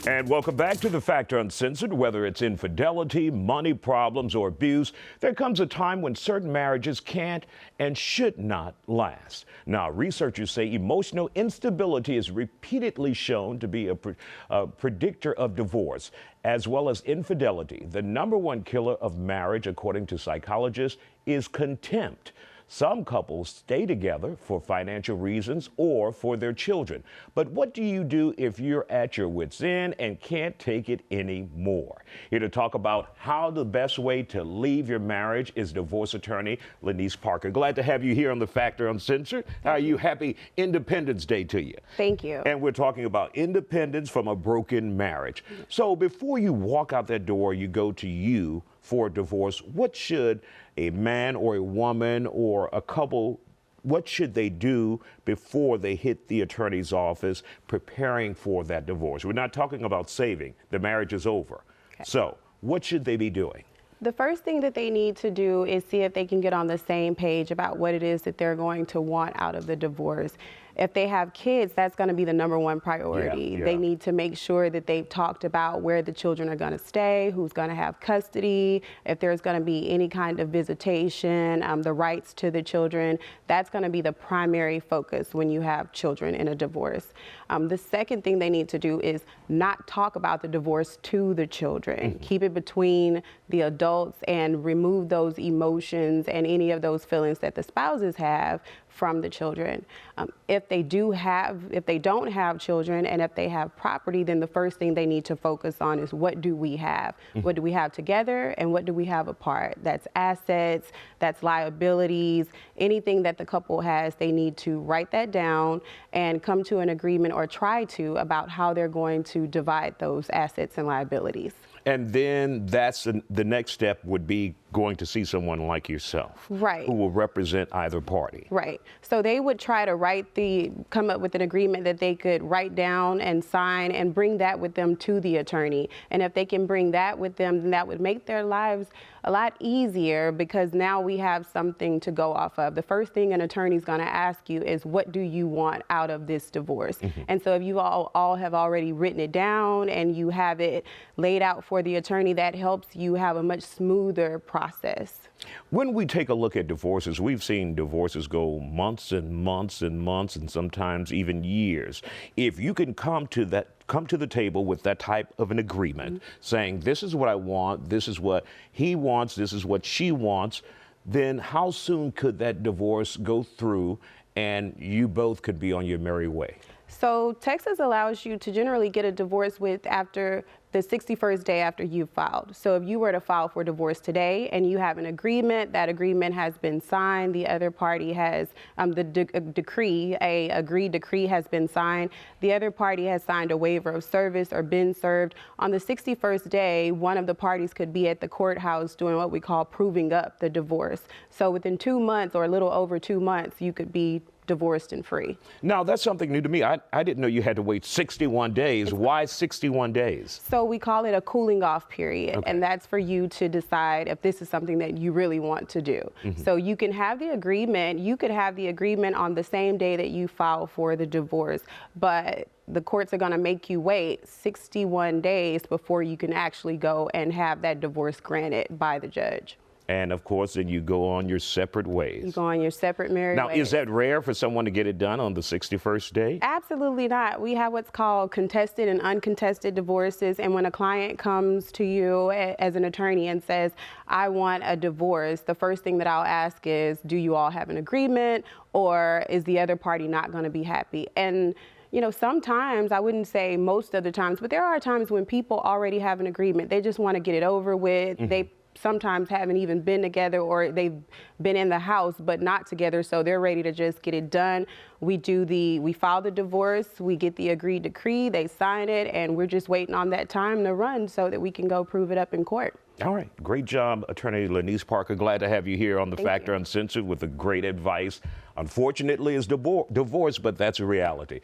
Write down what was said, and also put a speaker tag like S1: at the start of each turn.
S1: And welcome back to The Factor Uncensored. Whether it's infidelity, money problems, or abuse, there comes a time when certain marriages can't and should not last. Now, researchers say emotional instability is repeatedly shown to be a predictor of divorce, as well as infidelity. The number one killer of marriage, according to psychologists, is contempt. Some couples stay together for financial reasons or for their children. But what do you do if you're at your wit's end and can't take it anymore? Here to talk about how the best way to leave your marriage is divorce attorney LENEICE Parker. Glad to have you here on The Factor Uncensored. How are you? Happy Independence Day to you.
S2: Thank you.
S1: And we're talking about independence from a broken marriage. So before you walk out that door, you go to you for a divorce. What should a man or a woman or a couple, what should they do before they hit the attorney's office preparing for that divorce? We're not talking about saving. The marriage is over. Okay. So what should they be doing?
S2: The first thing that they need to do is see if they can get on the same page about what it is that they're going to want out of the divorce. If they have kids, that's going to be the number one priority. They need to make sure that they've talked about where the children are going to stay, who's going to have custody, if there's going to be any kind of visitation, the rights to the children. That's going to be the primary focus when you have children in a divorce. The second thing they need to do is not talk about the divorce to the children. Keep it between the adults and remove those emotions and any of those feelings that the spouses have from the children. If they don't have children and if they have property, then the first thing they need to focus on is what do we have? What do we have together and what do we have apart? That's assets, that's liabilities, anything that the couple has, they need to write that down and come to an agreement or try to about how they're going to divide those assets and liabilities.
S1: And then that's the next step would be going to see someone like yourself,
S2: right,
S1: who will represent either party.
S2: Right. So they would try to come up with an agreement that they could write down and sign and bring that with them to the attorney. And if they can bring that with them, then that would make their lives a lot easier because now we have something to go off of. The first thing an attorney is going to ask you is, what do you want out of this divorce? And so if you all have already written it down and you have it laid out for the attorney, that helps you have a much smoother process.
S1: When we take a look at divorces, we've seen divorces go months and months and months and sometimes even years. If you can come to the table with that type of an agreement, saying this is what I want, this is what he wants, this is what she wants, then how soon could that divorce go through and you both could be on your merry way?
S2: So Texas allows you to generally get a divorce after the 61st day after you've filed. So if you were to file for divorce today and you have an agreement, that agreement has been signed, the other party has decree has been signed, the other party has signed a waiver of service or been served. On the 61st day, one of the parties could be at the courthouse doing what we call proving up the divorce. So within 2 months or a little over 2 months, you could be divorced and free.
S1: Now, that's something new to me. I didn't know you had to wait 61 days. Why 61 days?
S2: So we call it a cooling off period, and that's for you to decide if this is something that you really want to do. So you can have the agreement, you could have the agreement on the same day that you file for the divorce, but the courts are going to make you wait 61 days before you can actually go and have that divorce granted by the judge.
S1: And of course, then you go on your separate ways.
S2: You go on your separate merry ways.
S1: Now, is that rare for someone to get it done on the 61st day?
S2: Absolutely not. We have what's called contested and uncontested divorces. And when a client comes to you as an attorney and says, I want a divorce, the first thing that I'll ask is, do you all have an agreement, or is the other party not going to be happy? And you know, sometimes, I wouldn't say most of the times, but there are times when people already have an agreement. They just want to get it over with. They sometimes haven't even been together, or they've been in the house but not together, so they're ready to just get it done. We file the divorce, we get the agreed decree, they sign it, and we're just waiting on that time to run so that we can go prove it up in court.
S1: All right. Great job, Attorney LENEICE Parker. Glad to have you here on The Factor Uncensored with the great advice. Unfortunately, it's divorce, but that's a reality.